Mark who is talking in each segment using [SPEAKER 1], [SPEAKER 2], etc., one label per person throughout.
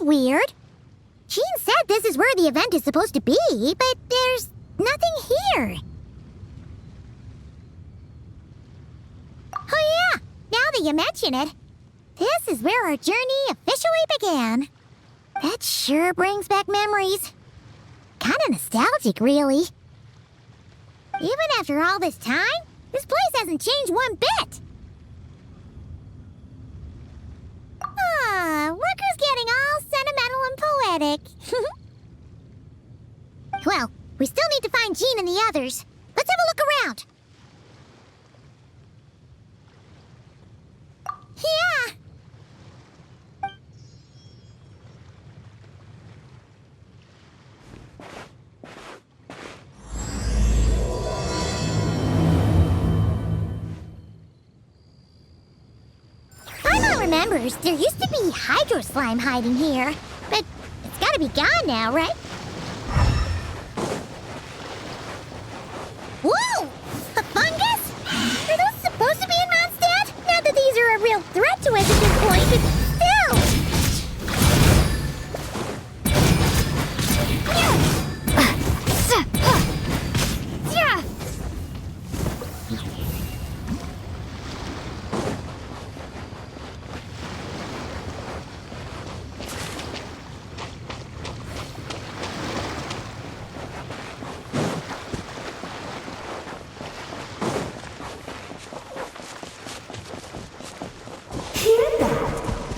[SPEAKER 1] weird. Jean said this is where the event is supposed to be, but there's nothing here. Oh yeah, now that you mention it, this is where our journey officially began. That sure brings back memories. Kinda nostalgic, really. Even after all this time, this place hasn't changed one bit. Look who's getting all sentimental and poetic. Well, we still need to find Jean and the others. Let's have a look around. Yeah. Paimon remembers there used to be hydro slime hiding here, but it's gotta be gone now, right? Whoa! A fungus? Are those supposed to be in Mondstadt? Not that these are a real threat to us at this point, but still!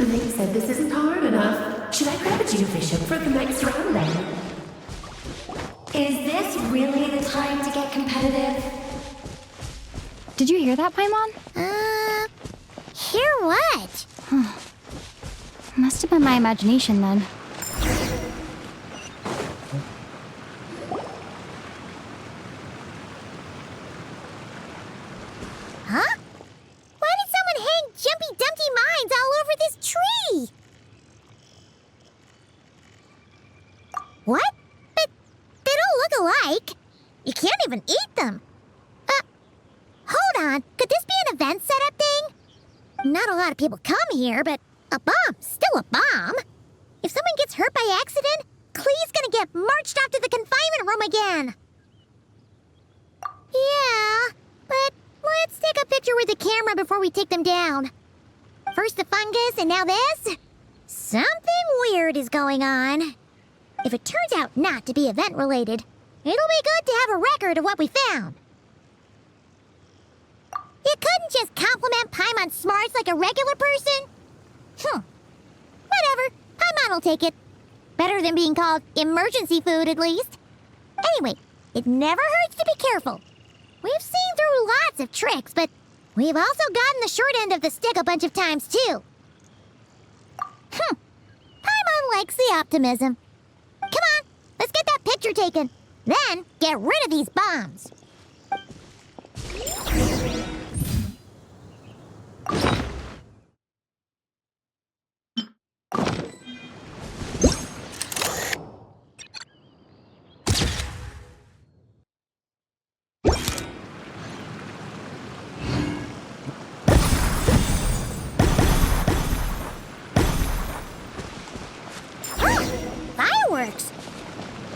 [SPEAKER 2] They said this isn't hard enough. Should I grab a geofishing for the next round then?
[SPEAKER 3] Is this really the time to get competitive?
[SPEAKER 4] Did you hear that, Paimon?
[SPEAKER 1] Hear what?
[SPEAKER 4] Must have been my imagination then.
[SPEAKER 1] Huh? Why did someone hang Jumpy Dumpty mines all over this tree? What? But they don't look alike. You can't even eat them. Hold on. Could this be an event setup thing? Not a lot of people come here, but a bomb's still a bomb. If someone gets hurt by accident, Clee's gonna get marched off to the confinement room again. Yeah, but let's take a picture with the camera before we take them down. First the fungus, and now this? Something weird is going on. If it turns out not to be event-related, it'll be good to have a record of what we found. You couldn't just compliment Paimon's smarts like a regular person? Whatever, Paimon will take it. Better than being called emergency food, at least. Anyway, it never hurts to be careful. We've seen through lots of tricks, but we've also gotten the short end of the stick a bunch of times, too. Paimon likes the optimism. Come on, let's get that picture taken. Then, get rid of these bombs. Fireworks!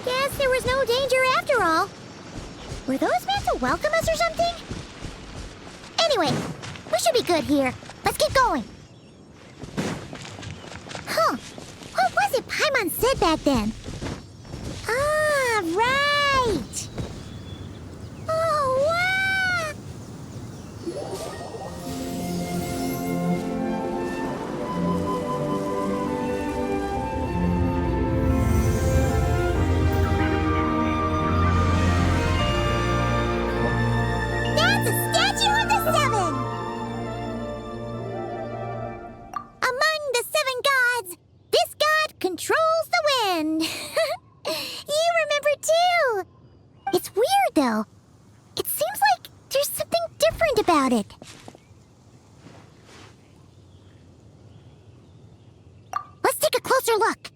[SPEAKER 1] Guess there was no danger after all. Were those meant to welcome us or something? Anyway, we should be good here. Let's keep going. What was it Paimon said back then? Ah, right! Oh, wow! That's a statue of the seven! Among the seven gods, this god controls the wind. You remember too. It's weird though. It seems like there's something different about it. Let's take a closer look.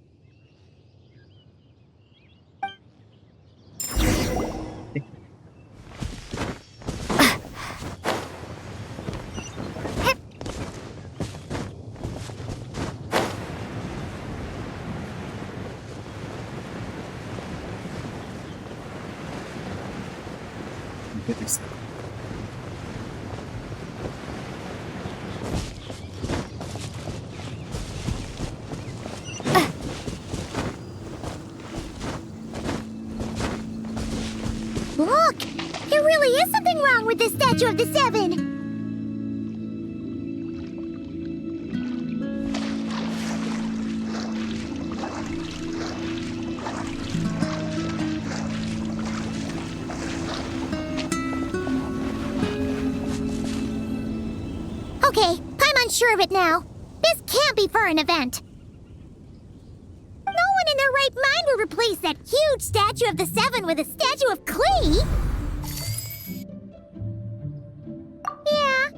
[SPEAKER 1] with this statue of the Seven? Okay, Paimon's sure of it now. This can't be for an event. No one in their right mind would replace that huge statue of the Seven with a statue of Klee. Yeah,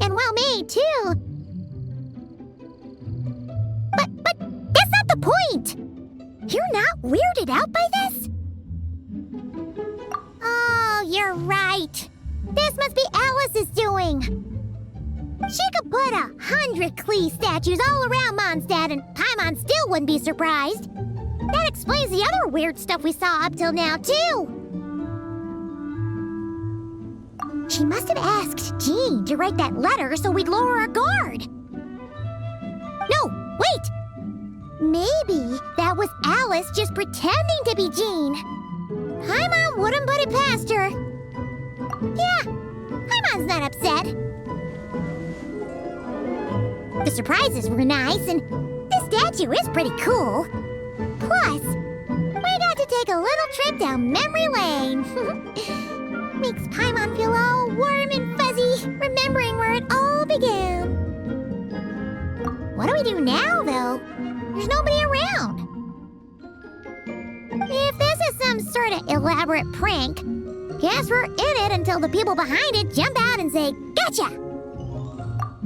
[SPEAKER 1] and well made too. But that's not the point. You're not weirded out by this? Oh, you're right. This must be Alice's doing. She could put 100 Klee statues all around Mondstadt and Paimon still wouldn't be surprised. That explains the other weird stuff we saw up till now, too. She must have asked Jean to write that letter so we'd lower our guard. No, wait! Maybe that was Alice just pretending to be Jean. Paimon wouldn't put it past her. Yeah, Paimon's not upset. The surprises were nice, and this statue is pretty cool. Plus, we got to take a little trip down memory lane. Makes Paimon feel all warm and fuzzy, remembering where it all began. What do we do now, though? There's nobody around. If this is some sort of elaborate prank, guess we're in it until the people behind it jump out and say, "Gotcha!"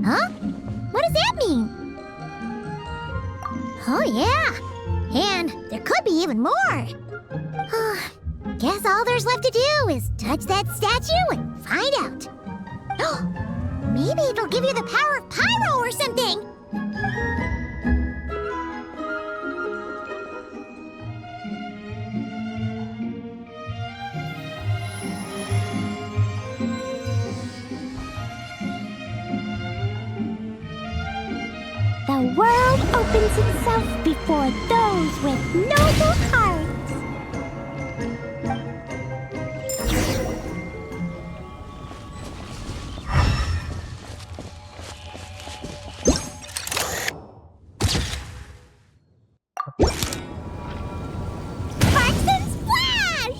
[SPEAKER 1] Huh? What does that mean? Oh, yeah. And there could be even more. Guess all there's left to do is touch that statue and find out. Maybe it'll give you the power of pyro or something. The world opens itself before those with noble hearts. Sparks and splash!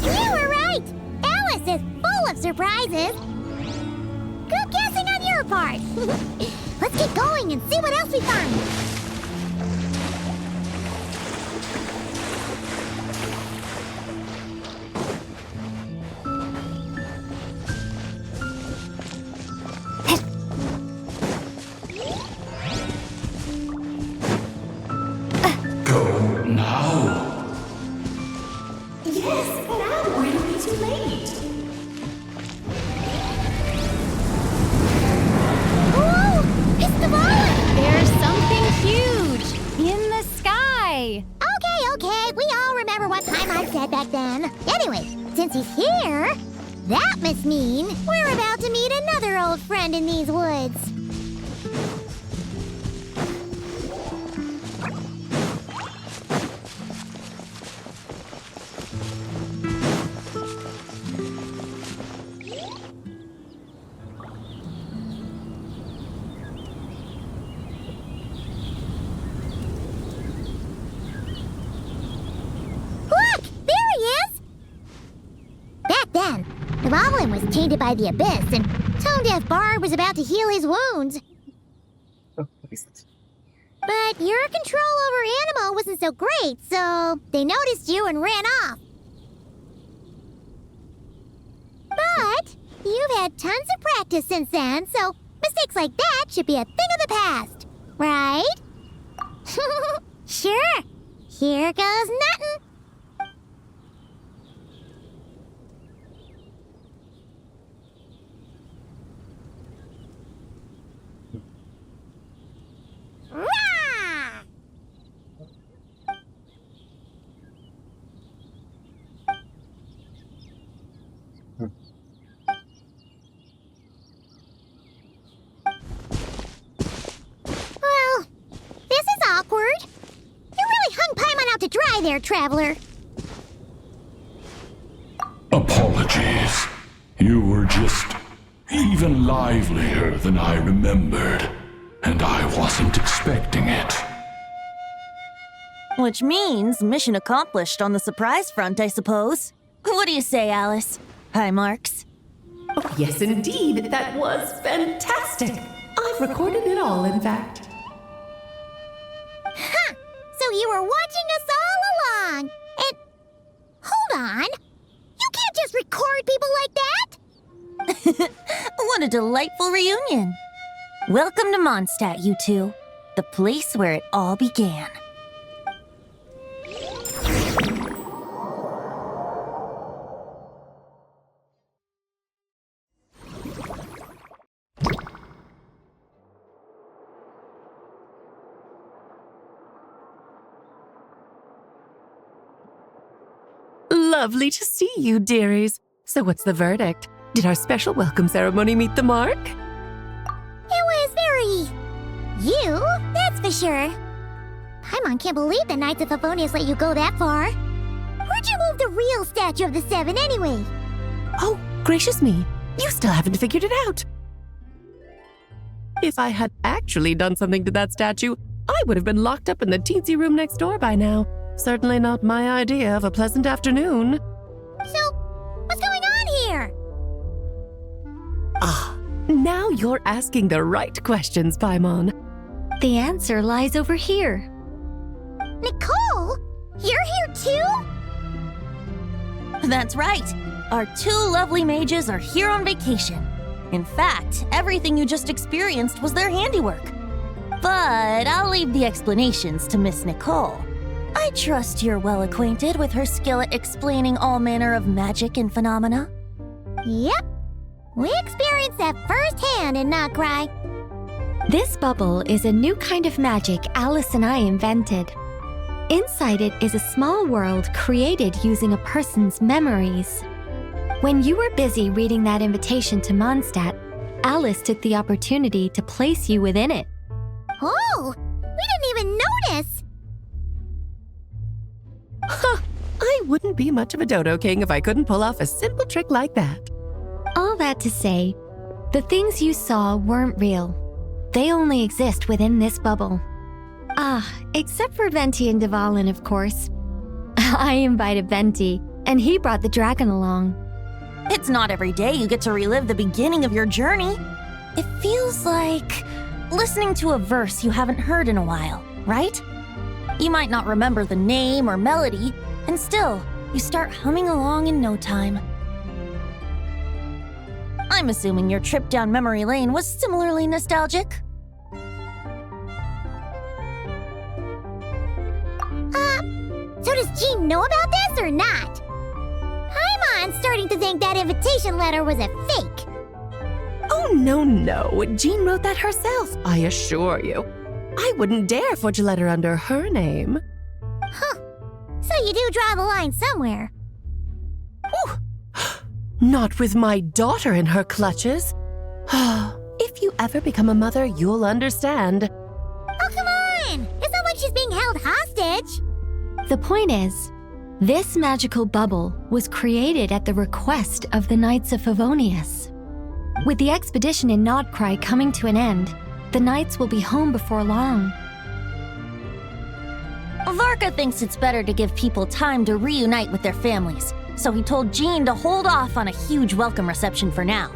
[SPEAKER 1] You were right! Alice is full of surprises. Good guessing on your part. Let's get going and see what else we find.
[SPEAKER 5] Go now.
[SPEAKER 2] Yes, now we're gonna be too late.
[SPEAKER 4] There's something huge in the sky.
[SPEAKER 1] Okay, we all remember what Paimon said back then. Anyway, since he's here, that must mean we're about to meet another old friend in these woods. Then, the Goblin was tainted by the Abyss, and Tone-Deaf Bard was about to heal his wounds. But your control over Animo wasn't so great, so they noticed you and ran off. But you've had tons of practice since then, so mistakes like that should be a thing of the past, right? Sure. Here goes nothing. Rah! Well, this is awkward. You really hung Paimon out to dry there, traveler.
[SPEAKER 5] Apologies. even livelier than I remembered, and I wasn't expecting it.
[SPEAKER 6] Which means mission accomplished on the surprise front, I suppose. What do you say, Alice? High marks.
[SPEAKER 2] Oh, yes, indeed. That was fantastic. I've recorded it all, in fact.
[SPEAKER 1] Huh! So you were watching us all along. And hold on. You can't just record people like that.
[SPEAKER 6] What a delightful reunion. Welcome to Mondstadt, you two. The place where it all began.
[SPEAKER 2] Lovely to see you, dearies. So what's the verdict? Did our special welcome ceremony meet the mark?
[SPEAKER 1] It was very... you, that's for sure. Paimon can't believe the Knights of Favonius let you go that far. Where'd you move the real statue of the Seven anyway?
[SPEAKER 2] Oh, gracious me. You still haven't figured it out. If I had actually done something to that statue, I would have been locked up in the teensy room next door by now. Certainly not my idea of a pleasant afternoon.
[SPEAKER 1] So, what's going on here?
[SPEAKER 2] Ah, now you're asking the right questions, Paimon.
[SPEAKER 4] The answer lies over here.
[SPEAKER 1] Nicole? You're here too?
[SPEAKER 6] That's right. Our two lovely mages are here on vacation. In fact, everything you just experienced was their handiwork. But I'll leave the explanations to Miss Nicole. I trust you're well acquainted with her skill at explaining all manner of magic and phenomena.
[SPEAKER 1] Yep. We experienced that firsthand in Notcry.
[SPEAKER 4] This bubble is a new kind of magic Alice and I invented. Inside it is a small world created using a person's memories. When you were busy reading that invitation to Mondstadt, Alice took the opportunity to place you within it.
[SPEAKER 1] Oh, we didn't even notice.
[SPEAKER 2] Huh, I wouldn't be much of a dodo king if I couldn't pull off a simple trick like that.
[SPEAKER 4] All that to say, the things you saw weren't real. They only exist within this bubble. Ah, except for Venti and Dvalin, of course. I invited Venti, and he brought the dragon along.
[SPEAKER 6] It's not every day you get to relive the beginning of your journey. It feels like listening to a verse you haven't heard in a while, right? You might not remember the name or melody, and still, you start humming along in no time. I'm assuming your trip down memory lane was similarly nostalgic.
[SPEAKER 1] So does Jean know about this or not? Paimon's starting to think that invitation letter was a fake.
[SPEAKER 2] Oh, no. Jean wrote that herself, I assure you. I wouldn't dare forge a letter under her name.
[SPEAKER 1] Huh. So you do draw the line somewhere.
[SPEAKER 2] Whew. Not with my daughter in her clutches. If you ever become a mother, you'll understand.
[SPEAKER 1] Oh, come on! It's not like she's being held hostage.
[SPEAKER 4] The point is, this magical bubble was created at the request of the Knights of Favonius. With the expedition in Notcry coming to an end, the Knights will be home before long.
[SPEAKER 6] Varka thinks it's better to give people time to reunite with their families, so he told Jean to hold off on a huge welcome reception for now.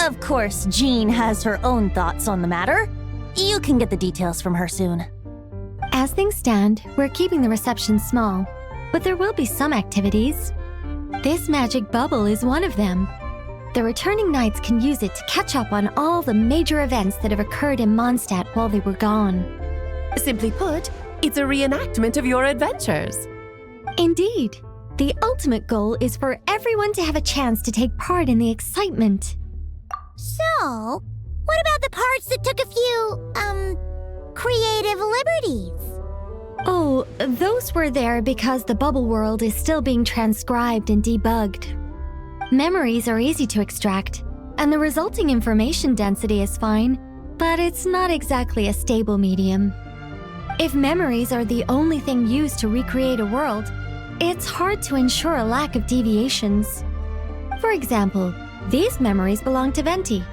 [SPEAKER 6] Of course, Jean has her own thoughts on the matter. You can get the details from her soon.
[SPEAKER 4] As things stand, we're keeping the reception small, but there will be some activities. This magic bubble is one of them. The returning Knights can use it to catch up on all the major events that have occurred in Mondstadt while they were gone.
[SPEAKER 2] Simply put, it's a reenactment of your adventures.
[SPEAKER 4] Indeed. The ultimate goal is for everyone to have a chance to take part in the excitement.
[SPEAKER 1] So, what about the parts that took a few, creative liberties?
[SPEAKER 4] Oh, those were there because the bubble world is still being transcribed and debugged. Memories are easy to extract, and the resulting information density is fine, but it's not exactly a stable medium. If memories are the only thing used to recreate a world, it's hard to ensure a lack of deviations. For example, These memories belong to Venti.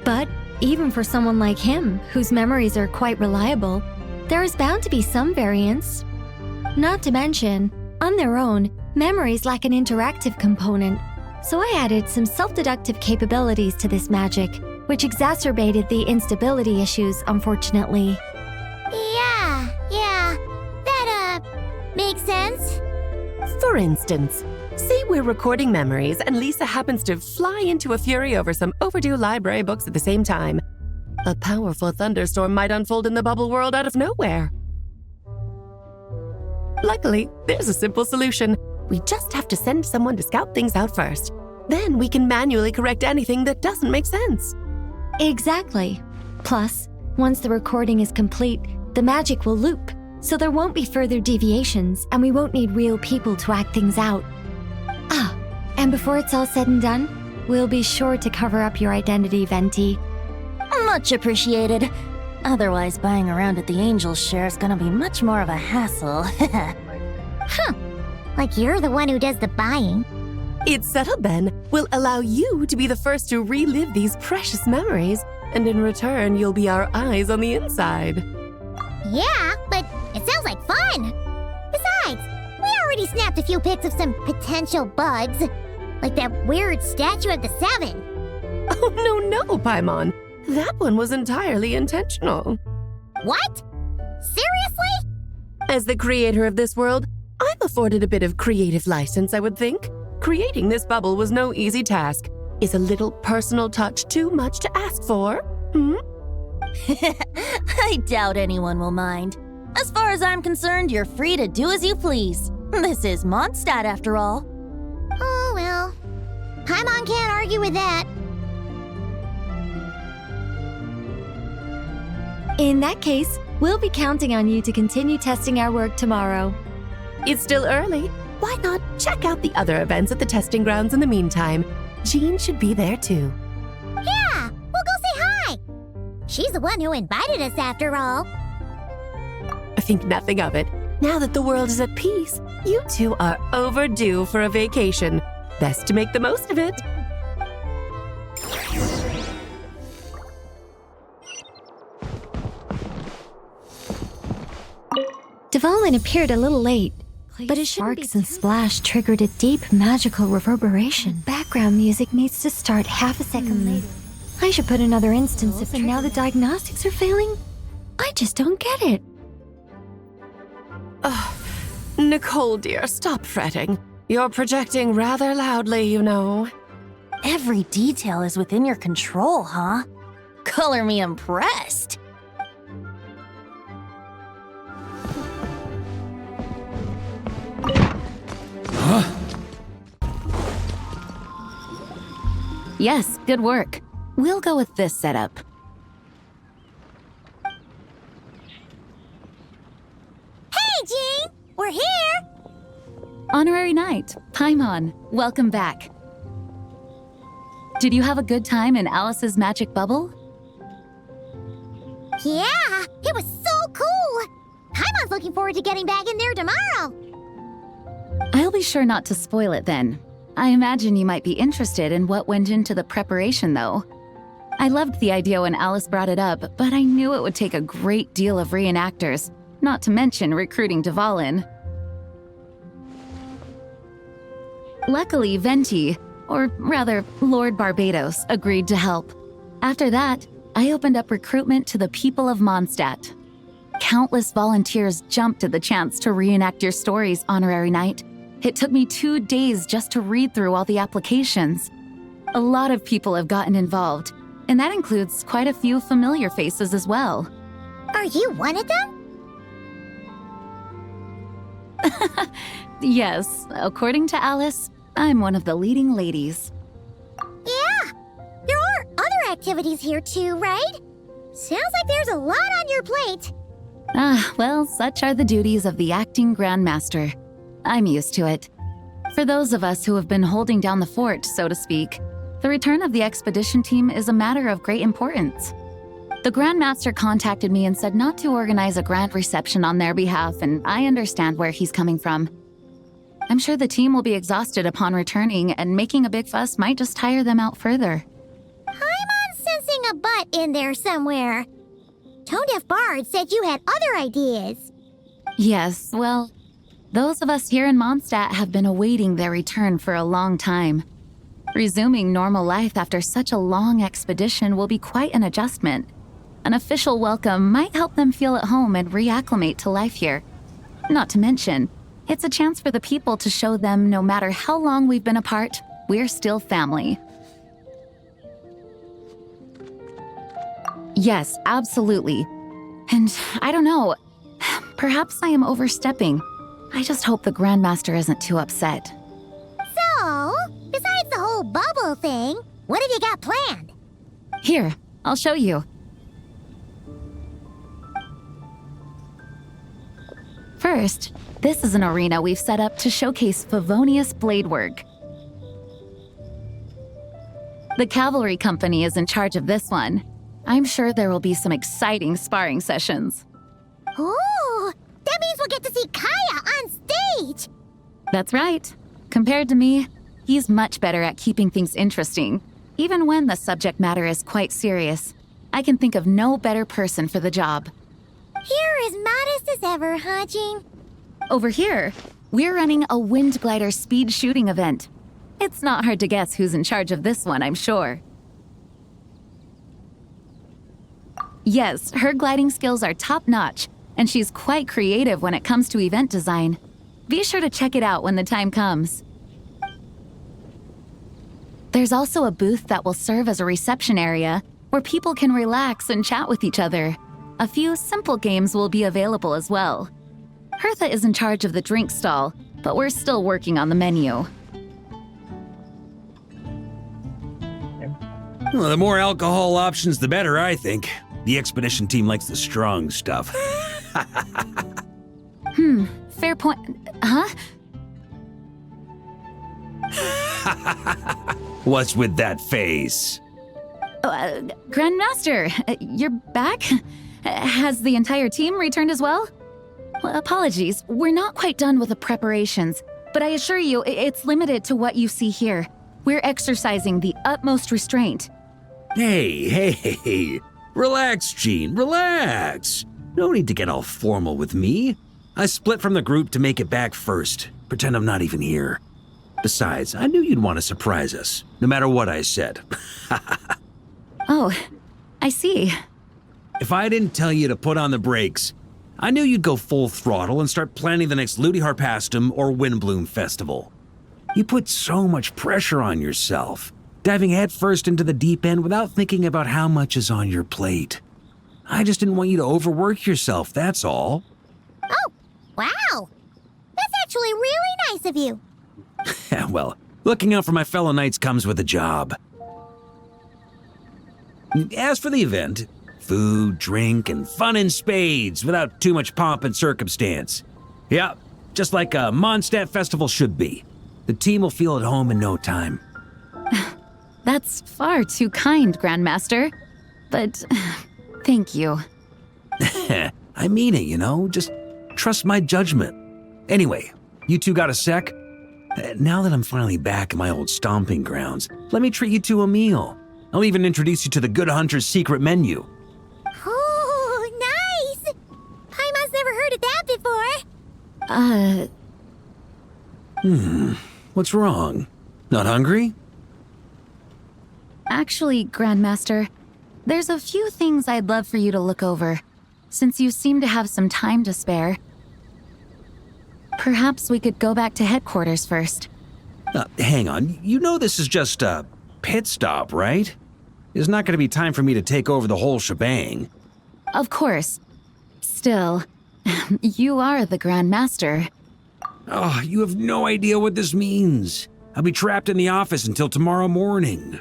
[SPEAKER 4] But even for someone like him, whose memories are quite reliable, there is bound to be some variance. Not to mention, on their own, memories lack an interactive component, so I added some self-deductive capabilities to this magic, which exacerbated the instability issues, unfortunately.
[SPEAKER 1] Yeah, that, makes sense.
[SPEAKER 2] For instance, say we're recording memories and Lisa happens to fly into a fury over some overdue library books at the same time. A powerful thunderstorm might unfold in the bubble world out of nowhere. Luckily, there's a simple solution. We just have to send someone to scout things out first. Then we can manually correct anything that doesn't make sense.
[SPEAKER 4] Exactly. Plus, once the recording is complete, the magic will loop, so there won't be further deviations and we won't need real people to act things out. Ah, and before it's all said and done, we'll be sure to cover up your identity, Venti.
[SPEAKER 6] Much appreciated. Otherwise, buying around at the Angels share is gonna be much more of a hassle.
[SPEAKER 1] Like you're the one who does the buying.
[SPEAKER 2] It's settled then. We'll allow you to be the first to relive these precious memories, and in return, you'll be our eyes on the inside.
[SPEAKER 1] Yeah, but it sounds like fun. Besides, we already snapped a few pics of some potential bugs, like that weird statue of the Seven.
[SPEAKER 2] Oh, no, Paimon. That one was entirely intentional.
[SPEAKER 1] What? Seriously?
[SPEAKER 2] As the creator of this world, I'm afforded a bit of creative license, I would think. Creating this bubble was no easy task. Is a little personal touch too much to ask for?
[SPEAKER 6] I doubt anyone will mind. As far as I'm concerned, you're free to do as you please. This is Mondstadt, after all.
[SPEAKER 1] Oh, well. Paimon can't argue with that.
[SPEAKER 4] In that case, we'll be counting on you to continue testing our work tomorrow.
[SPEAKER 2] It's still early. Why not check out the other events at the testing grounds in the meantime? Jean should be there too.
[SPEAKER 1] Yeah, we'll go say hi. She's the one who invited us after all.
[SPEAKER 2] I think nothing of it. Now that the world is at peace, you two are overdue for a vacation. Best to make the most of it.
[SPEAKER 4] Dvalin appeared a little late, but his sparks and splash triggered a deep magical reverberation. Background music needs to start half a second later. I should put another instance of and now the diagnostics are failing? I just don't get it.
[SPEAKER 2] Nicole, dear, stop fretting. You're projecting rather loudly, you know.
[SPEAKER 6] Every detail is within your control, huh? Color me impressed.
[SPEAKER 7] Yes, good work. We'll go with this setup.
[SPEAKER 1] Hey, Jean! We're here!
[SPEAKER 7] Honorary Knight, Paimon, welcome back. Did you have a good time in Alice's magic bubble?
[SPEAKER 1] Yeah, it was so cool! Paimon's looking forward to getting back in there tomorrow.
[SPEAKER 7] I'll be sure not to spoil it then. I imagine you might be interested in what went into the preparation, though. I loved the idea when Alice brought it up, but I knew it would take a great deal of reenactors, not to mention recruiting Dvalin. Luckily, Venti, or rather, Lord Barbados, agreed to help. After that, I opened up recruitment to the people of Mondstadt. Countless volunteers jumped at the chance to reenact your stories, Honorary Knight. It took me 2 days just to read through all the applications. A lot of people have gotten involved, and that includes quite a few familiar faces as well.
[SPEAKER 1] Are you one of them?
[SPEAKER 7] Yes, according to Alice, I'm one of the leading ladies.
[SPEAKER 1] Yeah, there are other activities here too, right? Sounds like there's a lot on your plate.
[SPEAKER 7] Well, such are the duties of the acting Grandmaster. I'm used to it. For those of us who have been holding down the fort, so to speak, the return of the expedition team is a matter of great importance. The Grandmaster contacted me and said not to organize a grand reception on their behalf, and I understand where he's coming from. I'm sure the team will be exhausted upon returning, and making a big fuss might just tire them out further.
[SPEAKER 1] I'm sensing a butt in there somewhere. Tone-deaf Bard said you had other ideas.
[SPEAKER 7] Yes, well, those of us here in Mondstadt have been awaiting their return for a long time. Resuming normal life after such a long expedition will be quite an adjustment. An official welcome might help them feel at home and reacclimate to life here. Not to mention, it's a chance for the people to show them no matter how long we've been apart, we're still family. Yes, absolutely. And I don't know, perhaps I am overstepping. I just hope the Grandmaster isn't too upset.
[SPEAKER 1] So, besides the whole bubble thing, what have you got planned?
[SPEAKER 7] Here, I'll show you. First, this is an arena we've set up to showcase Favonius blade work. The cavalry company is in charge of this one. I'm sure there will be some exciting sparring sessions.
[SPEAKER 1] Ooh, that means we'll get to see Kaya on stage!
[SPEAKER 7] That's right. Compared to me, he's much better at keeping things interesting, even when the subject matter is quite serious. I can think of no better person for the job.
[SPEAKER 1] You're as modest as ever, huh, Jean?
[SPEAKER 7] Over here, we're running a wind glider speed shooting event. It's not hard to guess who's in charge of this one, I'm sure. Yes, her gliding skills are top-notch, and she's quite creative when it comes to event design. Be sure to check it out when the time comes. There's also a booth that will serve as a reception area where people can relax and chat with each other. A few simple games will be available as well. Hertha is in charge of the drink stall, but we're still working on the menu.
[SPEAKER 8] Well, the more alcohol options, the better, I think. The expedition team likes the strong stuff.
[SPEAKER 7] Fair point. Huh?
[SPEAKER 8] What's with that face?
[SPEAKER 7] Grandmaster, you're back? Has the entire team returned as well? Apologies, we're not quite done with the preparations, but I assure you, it's limited to what you see here. We're exercising the utmost restraint.
[SPEAKER 8] Hey. Relax, Jean, relax. No need to get all formal with me. I split from the group to make it back first. Pretend I'm not even here. Besides, I knew you'd want to surprise us, no matter what I said.
[SPEAKER 7] Oh, I see.
[SPEAKER 8] If I didn't tell you to put on the brakes, I knew you'd go full throttle and start planning the next Ludi Harpastum or Windbloom Festival. You put so much pressure on yourself, diving headfirst into the deep end without thinking about how much is on your plate. I just didn't want you to overwork yourself, that's all.
[SPEAKER 1] Oh, wow! That's actually really nice of you.
[SPEAKER 8] Well, looking out for my fellow knights comes with a job. As for the event, food, drink, and fun in spades without too much pomp and circumstance. Yeah, just like a Mondstadt festival should be. The team will feel at home in no time.
[SPEAKER 7] That's far too kind, Grandmaster. But thank you.
[SPEAKER 8] I mean it, you know? Just trust my judgment. Anyway, you two got a sec? Now that I'm finally back in my old stomping grounds, let me treat you to a meal. I'll even introduce you to the Good Hunter's secret menu.
[SPEAKER 1] Oh, nice! Paimon's never heard of that before.
[SPEAKER 8] What's wrong? Not hungry?
[SPEAKER 7] Actually, Grandmaster, there's a few things I'd love for you to look over, since you seem to have some time to spare. Perhaps we could go back to headquarters first.
[SPEAKER 8] Hang on, you know this is just a pit stop, right? There's not going to be time for me to take over the whole shebang.
[SPEAKER 7] Of course. Still, you are the Grandmaster.
[SPEAKER 8] Oh, you have no idea what this means. I'll be trapped in the office until tomorrow morning.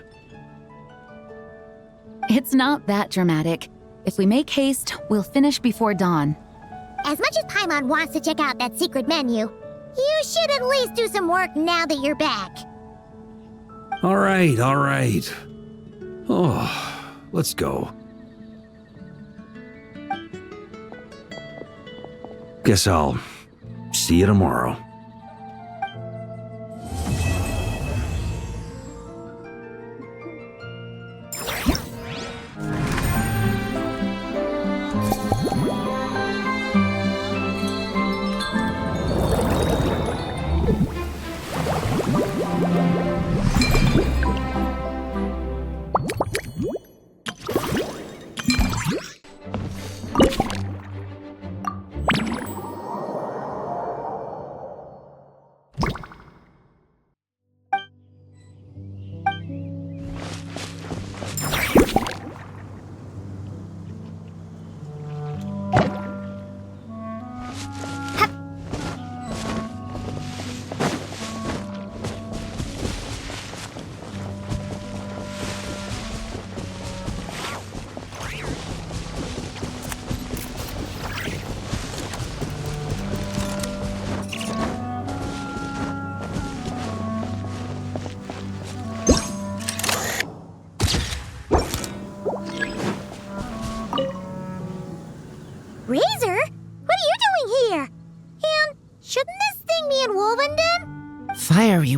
[SPEAKER 7] It's not that dramatic. If we make haste, we'll finish before dawn.
[SPEAKER 1] As much as Paimon wants to check out that secret menu, you should at least do some work now that you're back.
[SPEAKER 8] All right. Oh, let's go. Guess I'll see you tomorrow.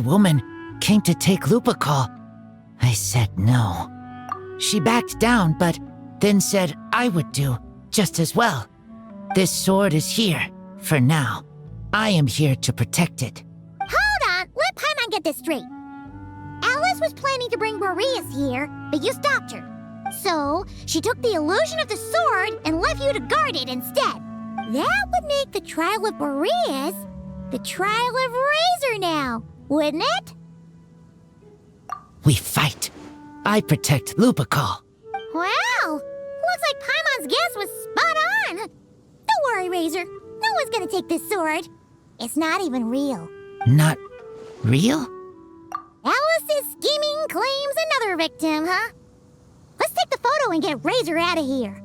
[SPEAKER 9] woman came to take Lupacol. I said no. She backed down, but then said I would do just as well. This sword is here, for now. I am here to protect it.
[SPEAKER 1] Hold on, let Paimon get this straight. Alice was planning to bring Boreas here, but you stopped her. So, she took the illusion of the sword and left you to guard it instead. That would make the trial of Boreas the trial of Razor now, wouldn't it?
[SPEAKER 9] We fight. I protect Lupacol.
[SPEAKER 1] Wow! Looks like Paimon's guess was spot on. Don't worry, Razor. No one's gonna take this sword. It's not even real.
[SPEAKER 9] Not real?
[SPEAKER 1] Alice's scheming claims another victim, huh? Let's take the photo and get Razor out of here.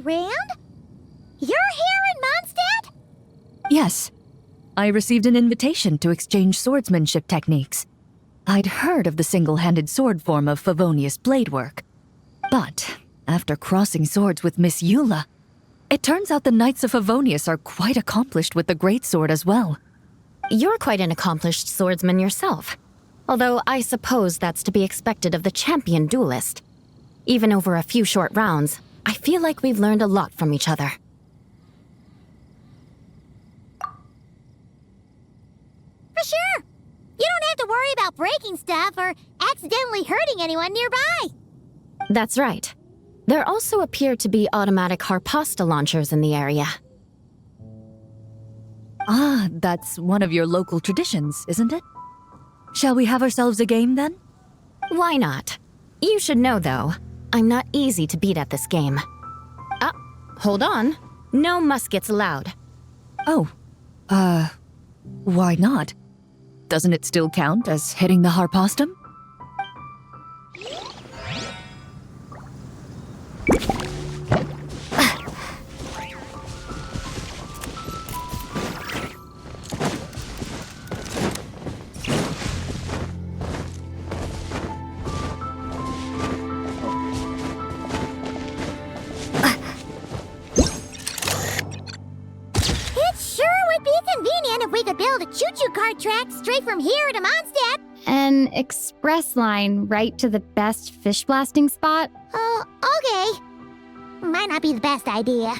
[SPEAKER 1] Rand? You're here in Mondstadt?
[SPEAKER 10] Yes. I received an invitation to exchange swordsmanship techniques. I'd heard of the single-handed sword form of Favonius blade work. But, after crossing swords with Miss Eula, it turns out the Knights of Favonius are quite accomplished with the greatsword as well.
[SPEAKER 4] You're quite an accomplished swordsman yourself. Although I suppose that's to be expected of the champion duelist. Even over a few short rounds, I feel like we've learned a lot from each other.
[SPEAKER 1] For sure! You don't have to worry about breaking stuff or accidentally hurting anyone nearby.
[SPEAKER 4] That's right. There also appear to be automatic harpasta launchers in the area.
[SPEAKER 10] Ah, that's one of your local traditions, isn't it? Shall we have ourselves a game then?
[SPEAKER 4] Why not? You should know, though, I'm not easy to beat at this game. Ah, hold on. No muskets allowed.
[SPEAKER 10] Oh, why not? Doesn't it still count as hitting the harpastum?
[SPEAKER 1] Convenient if we could build a choo-choo cart track straight from here to Mondstadt.
[SPEAKER 11] An express line right to the best fish blasting spot?
[SPEAKER 1] Oh, okay. Might not be the best idea.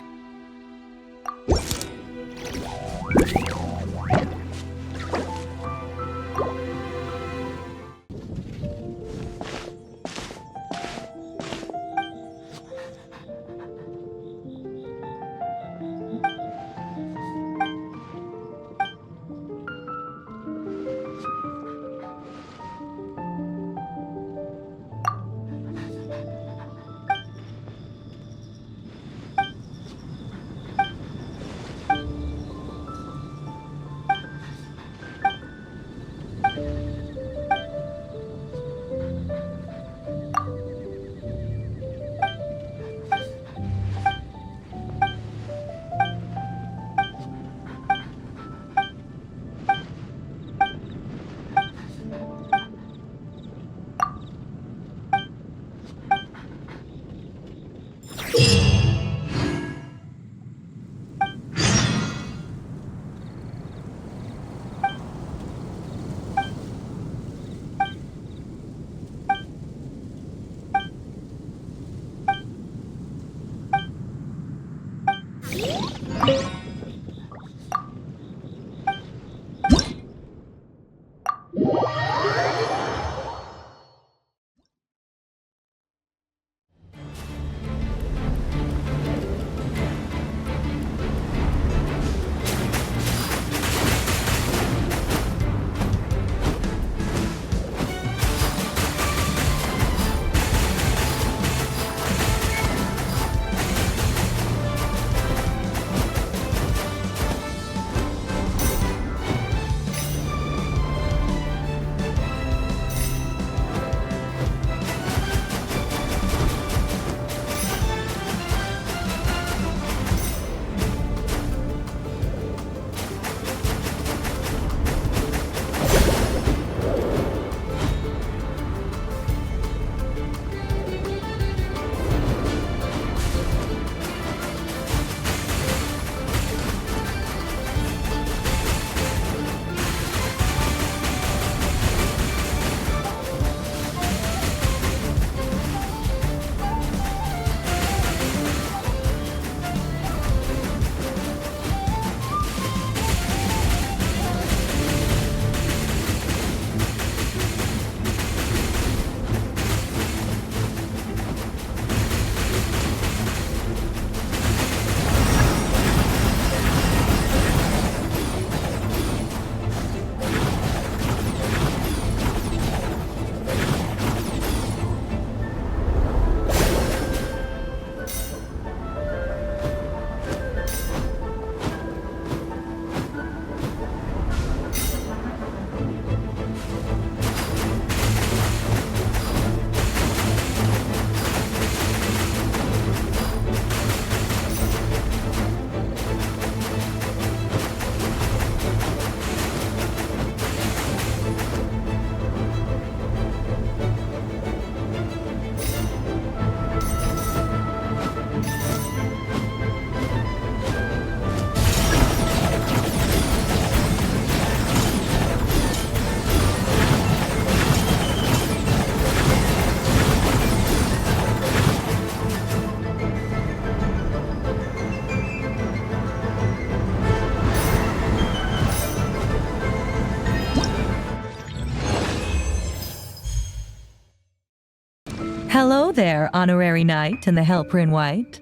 [SPEAKER 12] Hello there, Honorary Knight and the Helper in White.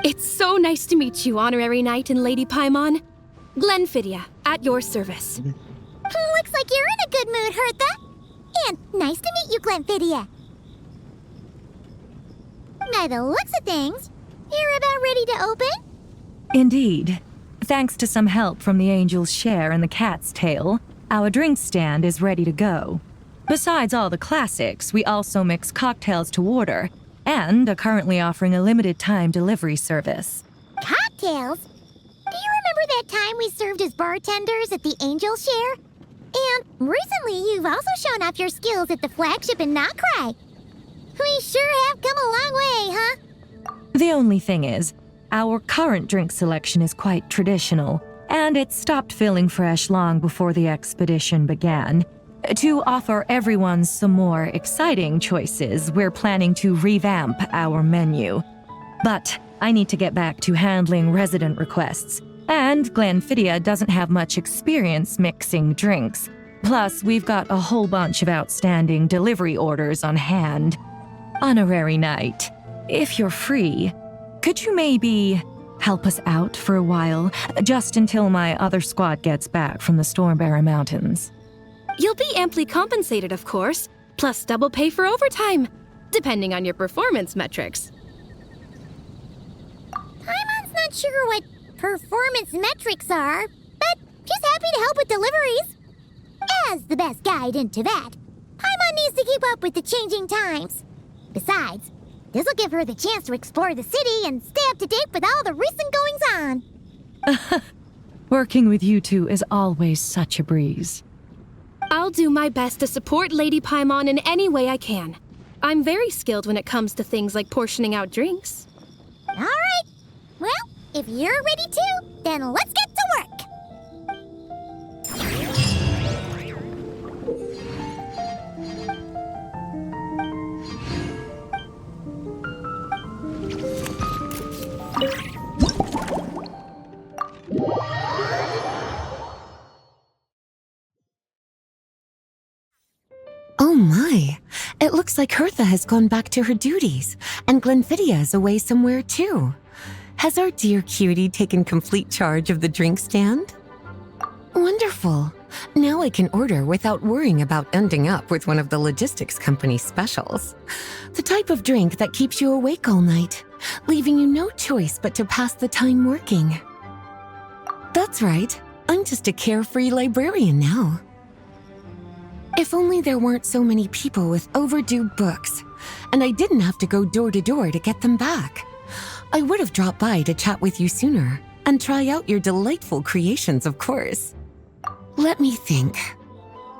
[SPEAKER 13] It's so nice to meet you, Honorary Knight and Lady Paimon. Glenfidia, at your service.
[SPEAKER 1] Looks like you're in a good mood, Hertha. And nice to meet you, Glenfidia. By the looks of things, you're about ready to open?
[SPEAKER 12] Indeed. Thanks to some help from the Angel's Share and the Cat's Tail, our drink stand is ready to go. Besides all the classics, we also mix cocktails to order, and are currently offering a limited-time delivery service.
[SPEAKER 1] Cocktails? Do you remember that time we served as bartenders at the Angel's Share? And recently you've also shown off your skills at the flagship in Nocrai. We sure have come a long way, huh?
[SPEAKER 12] The only thing is, our current drink selection is quite traditional, and it stopped feeling fresh long before the expedition began. To offer everyone some more exciting choices, we're planning to revamp our menu. But I need to get back to handling resident requests, and Glenfidia doesn't have much experience mixing drinks. Plus, we've got a whole bunch of outstanding delivery orders on hand. Honorary Knight, if you're free, could you maybe help us out for a while, just until my other squad gets back from the Stormbearer Mountains?
[SPEAKER 13] You'll be amply compensated, of course, plus double pay for overtime, depending on your performance metrics.
[SPEAKER 1] Paimon's not sure what performance metrics are, but she's happy to help with deliveries. As the best guide into that, Paimon needs to keep up with the changing times. Besides, this'll give her the chance to explore the city and stay up to date with all the recent goings-on.
[SPEAKER 12] Working with you two is always such a breeze.
[SPEAKER 13] I'll do my best to support Lady Paimon in any way I can. I'm very skilled when it comes to things like portioning out drinks.
[SPEAKER 1] All right. Well, if you're ready to, then let's get to work.
[SPEAKER 2] Oh my, it looks like Hertha has gone back to her duties, and Glenfidia is away somewhere too. Has our dear cutie taken complete charge of the drink stand? Wonderful. Now I can order without worrying about ending up with one of the logistics company's specials. The type of drink that keeps you awake all night, leaving you no choice but to pass the time working. That's right, I'm just a carefree librarian now. If only there weren't so many people with overdue books, and I didn't have to go door to door to get them back. I would have dropped by to chat with you sooner, and try out your delightful creations, of course. Let me think.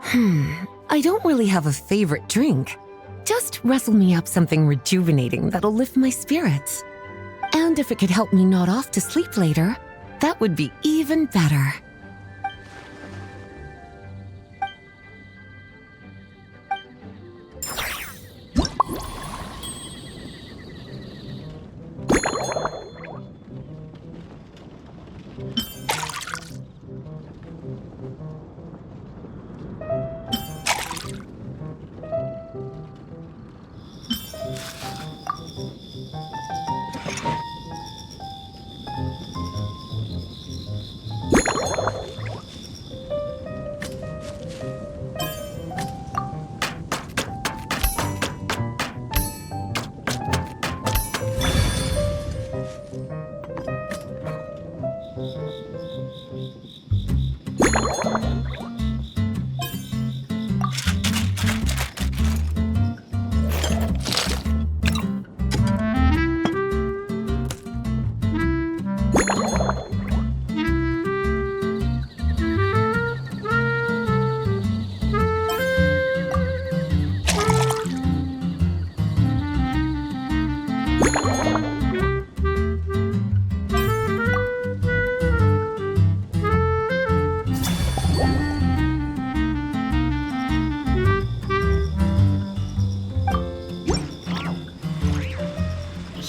[SPEAKER 2] I don't really have a favorite drink. Just rustle me up something rejuvenating that'll lift my spirits. And if it could help me nod off to sleep later, that would be even better.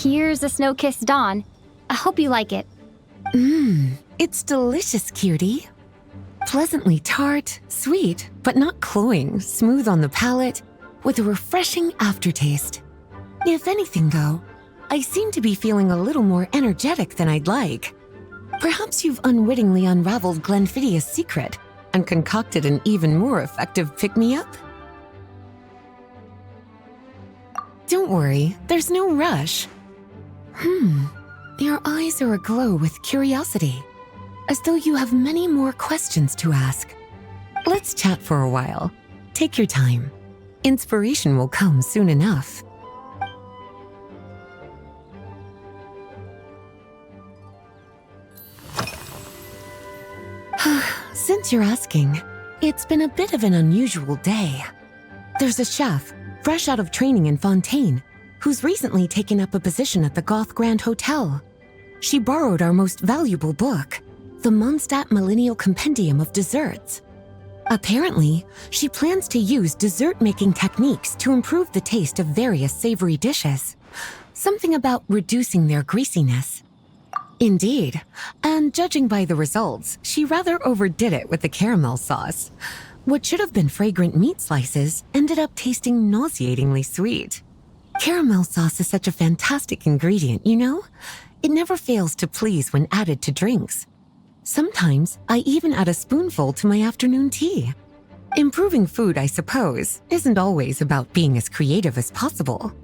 [SPEAKER 11] Here's a snow-kissed dawn. I hope you like it.
[SPEAKER 2] It's delicious, cutie. Pleasantly tart, sweet, but not cloying, smooth on the palate, with a refreshing aftertaste. If anything, though, I seem to be feeling a little more energetic than I'd like. Perhaps you've unwittingly unraveled Glenfiddius' secret and concocted an even more effective pick-me-up? Don't worry, there's no rush. Your eyes are aglow with curiosity, as though you have many more questions to ask. Let's chat for a while. Take your time. Inspiration will come soon enough. Since you're asking, it's been a bit of an unusual day. There's a chef, fresh out of training in Fontaine, who's recently taken up a position at the Goth Grand Hotel. She borrowed our most valuable book, the Mondstadt Millennial Compendium of Desserts. Apparently, she plans to use dessert-making techniques to improve the taste of various savory dishes. Something about reducing their greasiness. Indeed, and judging by the results, she rather overdid it with the caramel sauce. What should have been fragrant meat slices ended up tasting nauseatingly sweet. Caramel sauce is such a fantastic ingredient, you know? It never fails to please when added to drinks. Sometimes I even add a spoonful to my afternoon tea. Improving food, I suppose, isn't always about being as creative as possible.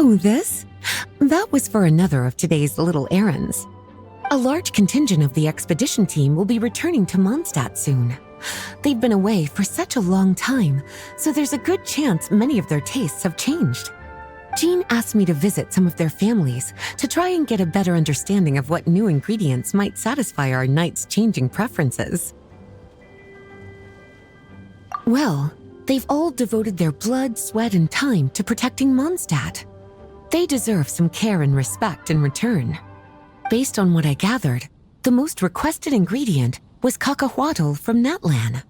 [SPEAKER 2] Oh, this? That was for another of today's little errands. A large contingent of the expedition team will be returning to Mondstadt soon. They've been away for such a long time, so there's a good chance many of their tastes have changed. Jean asked me to visit some of their families to try and get a better understanding of what new ingredients might satisfy our knights' changing preferences. Well, they've all devoted their blood, sweat, and time to protecting Mondstadt. They deserve some care and respect in return. Based on what I gathered, the most requested ingredient was cacahuatl from Natlan.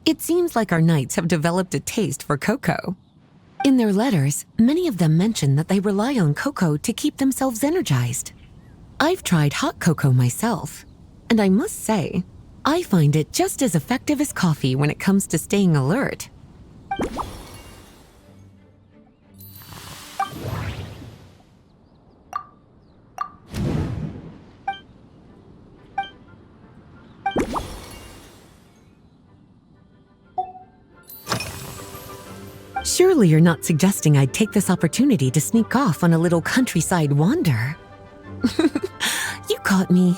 [SPEAKER 2] It seems like our knights have developed a taste for cocoa. In their letters, many of them mention that they rely on cocoa to keep themselves energized. I've tried hot cocoa myself, and I must say, I find it just as effective as coffee when it comes to staying alert. Surely you're not suggesting I'd take this opportunity to sneak off on a little countryside wander? You caught me.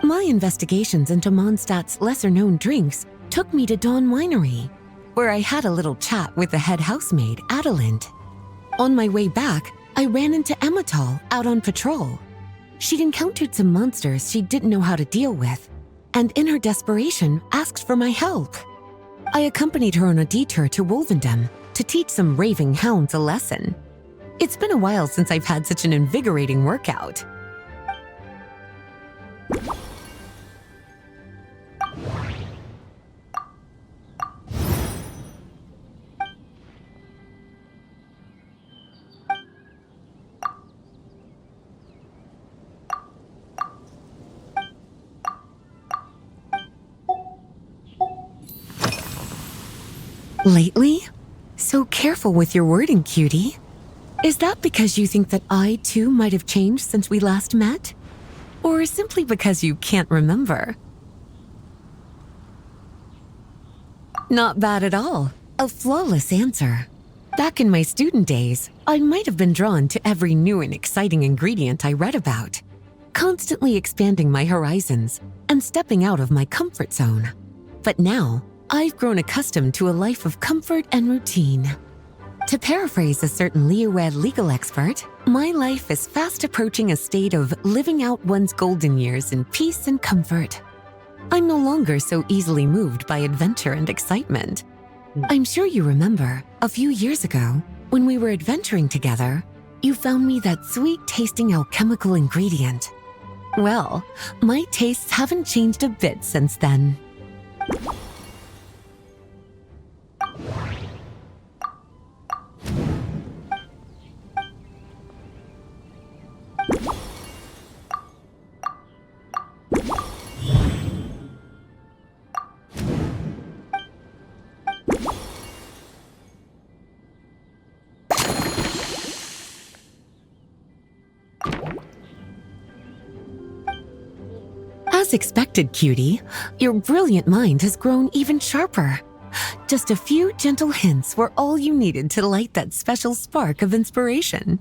[SPEAKER 2] My investigations into Mondstadt's lesser-known drinks took me to Dawn Winery, where I had a little chat with the head housemaid, Adelind. On my way back, I ran into Emmetall out on patrol. She'd encountered some monsters she didn't know how to deal with, and in her desperation, asked for my help. I accompanied her on a detour to Wolvendom to teach some raving hounds a lesson. It's been a while since I've had such an invigorating workout. Lately? So careful with your wording, cutie. Is that because you think that I, too, might have changed since we last met? Or simply because you can't remember? Not bad at all. A flawless answer. Back in my student days, I might have been drawn to every new and exciting ingredient I read about, constantly expanding my horizons and stepping out of my comfort zone. But now, I've grown accustomed to a life of comfort and routine. To paraphrase a certain Liyue legal expert, my life is fast approaching a state of living out one's golden years in peace and comfort. I'm no longer so easily moved by adventure and excitement. I'm sure you remember, a few years ago, When we were adventuring together, you found me that sweet-tasting alchemical ingredient. Well, my tastes haven't changed a bit since then. As expected, cutie, your brilliant mind has grown even sharper. Just a few gentle hints were all you needed to light that special spark of inspiration.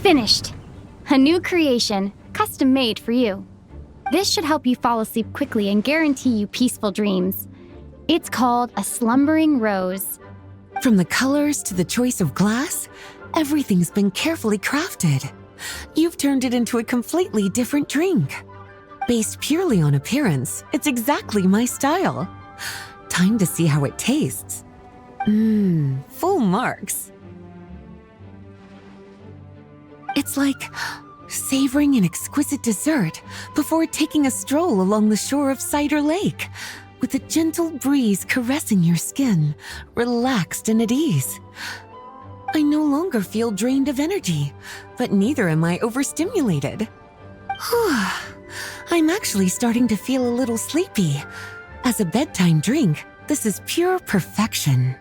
[SPEAKER 11] Finished. A new creation, custom made for you. This should help you fall asleep quickly and guarantee you peaceful dreams. It's called a slumbering rose.
[SPEAKER 2] From the colors to the choice of glass, everything's been carefully crafted. You've turned it into a completely different drink. Based purely on appearance, it's exactly my style. Time to see how it tastes. Full marks. It's like savoring an exquisite dessert before taking a stroll along the shore of Cider Lake, with a gentle breeze caressing your skin, relaxed and at ease. I no longer feel drained of energy, but neither am I overstimulated. I'm actually starting to feel a little sleepy. As a bedtime drink, this is pure perfection.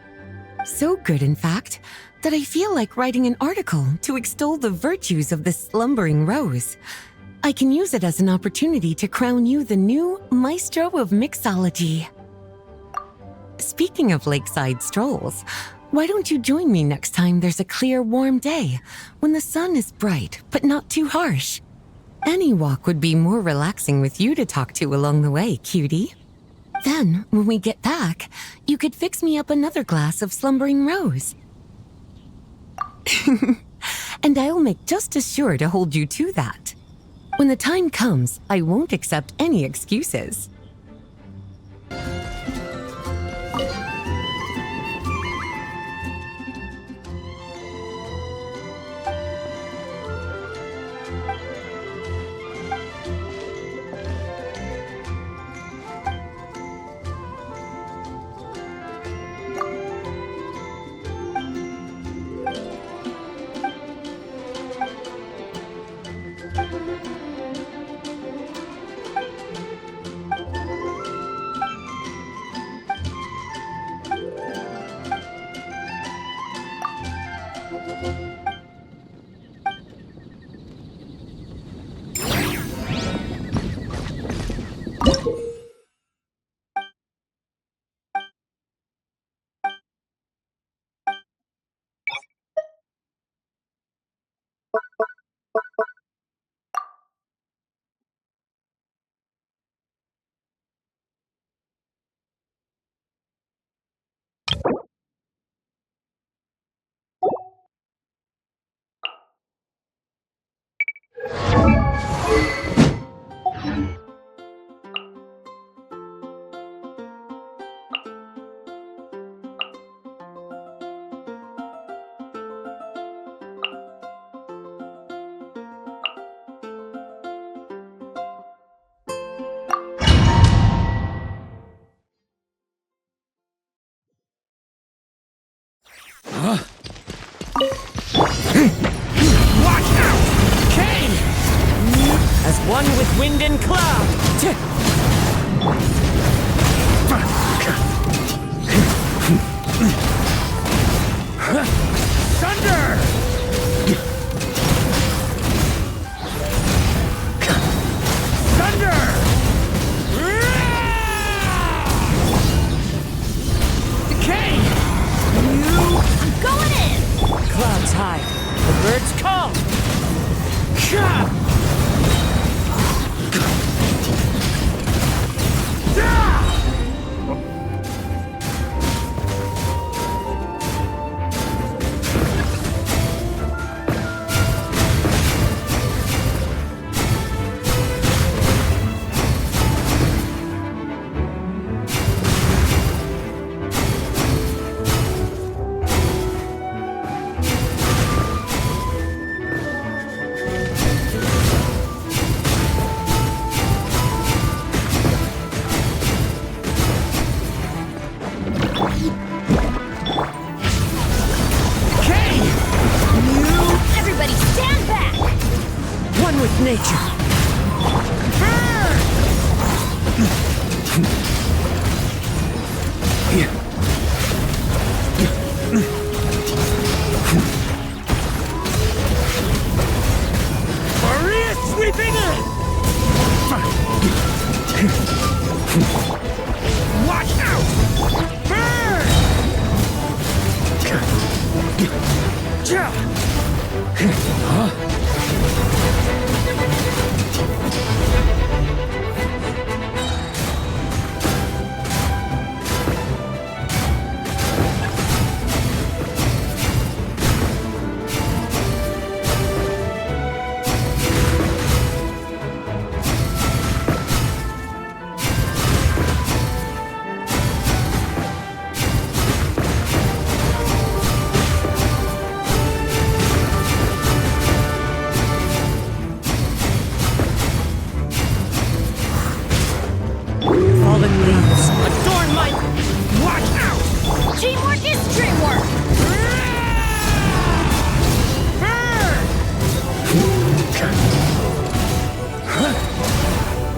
[SPEAKER 2] So good, in fact, that I feel like writing an article to extol the virtues of this slumbering rose. I can use it as an opportunity to crown you the new maestro of mixology. Speaking of lakeside strolls, why don't you join me next time there's a clear, warm day, when the sun is bright but not too harsh? Any walk would be more relaxing with you to talk to along the way, cutie. Then, when we get back, you could fix me up another glass of slumbering rose. And I'll make just as sure to hold you to that. When the time comes, I won't accept any excuses.
[SPEAKER 14] Watch out! Kane! As one with wind and cloud! Thunder! Thunder! Kane!
[SPEAKER 6] I'm going in!
[SPEAKER 14] Clouds high. The birds call!
[SPEAKER 6] Everybody stand back!
[SPEAKER 14] One with nature! Maria sweeping in! Watch out! Burn! Fallen leaves, adorn my... Watch out!
[SPEAKER 6] Teamwork is dreamwork!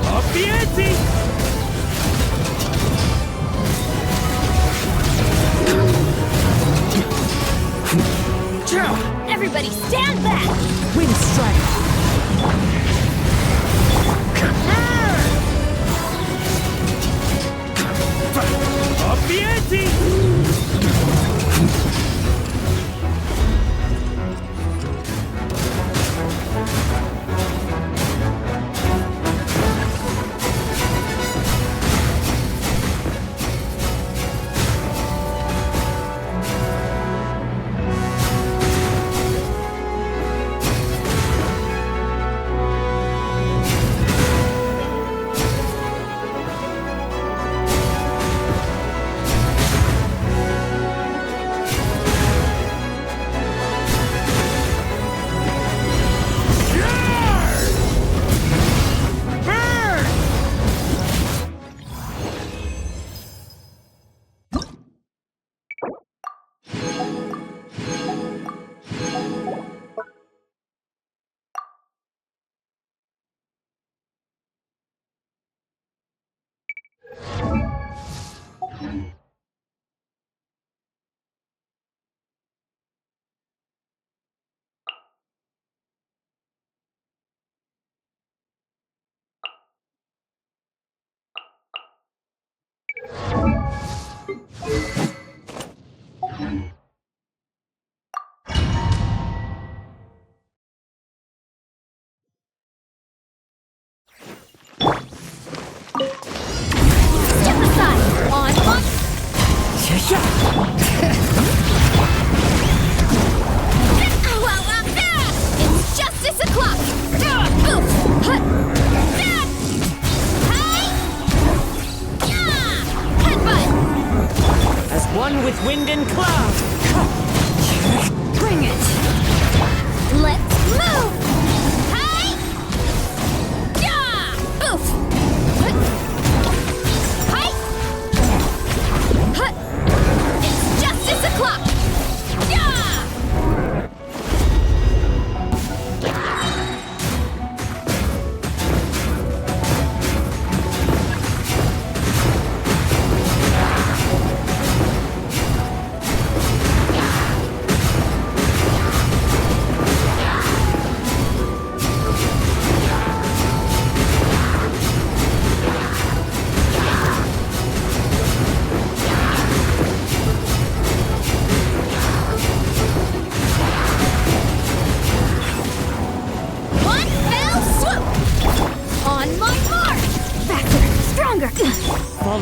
[SPEAKER 14] Up the ante!
[SPEAKER 6] Everybody stand back!
[SPEAKER 14] Wind strike! Up the ante!
[SPEAKER 6] Step aside! On! It's justice o'clock! Oof! Hut! Hey! Headbutt!
[SPEAKER 14] As one with wind and cloud!
[SPEAKER 6] Bring it! Let's move! Hey! Oof! Hey! Hut! It's justice o'clock! Yeah!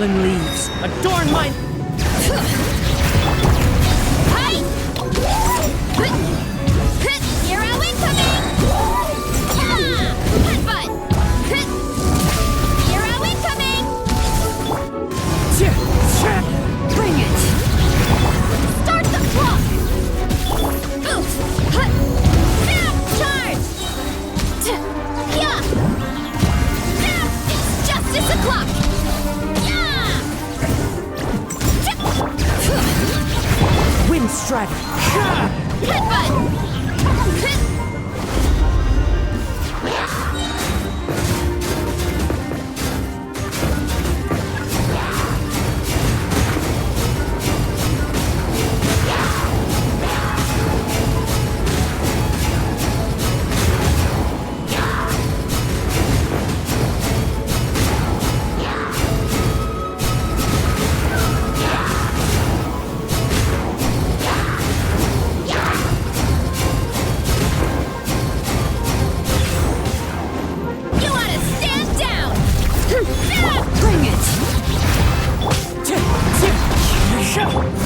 [SPEAKER 14] fallen leaves adorn my...
[SPEAKER 1] Hero incoming! Headbutt! Hero incoming!
[SPEAKER 14] Bring it!
[SPEAKER 1] Start the clock! Oof! Charge! Yeah! It's justice o'clock!
[SPEAKER 14] Wind Strider!
[SPEAKER 1] Headbutt!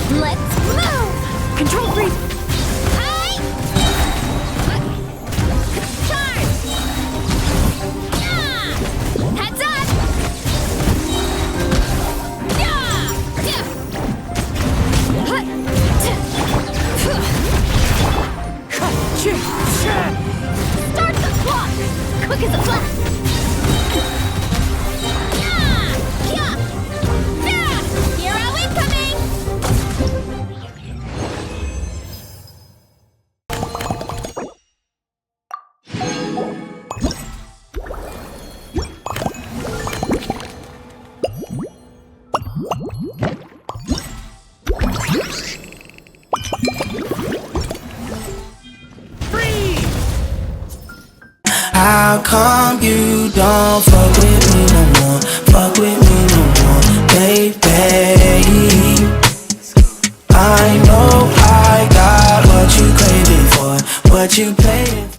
[SPEAKER 1] Let's move!
[SPEAKER 14] Control freeze!
[SPEAKER 1] Hi! Charge! Yeah! Heads up! Yeah! Start the clock! Quick as a flash! Hero incoming!
[SPEAKER 15] How come you don't fuck with me no more? Fuck with me no more, baby. I know I got what you craving for, what you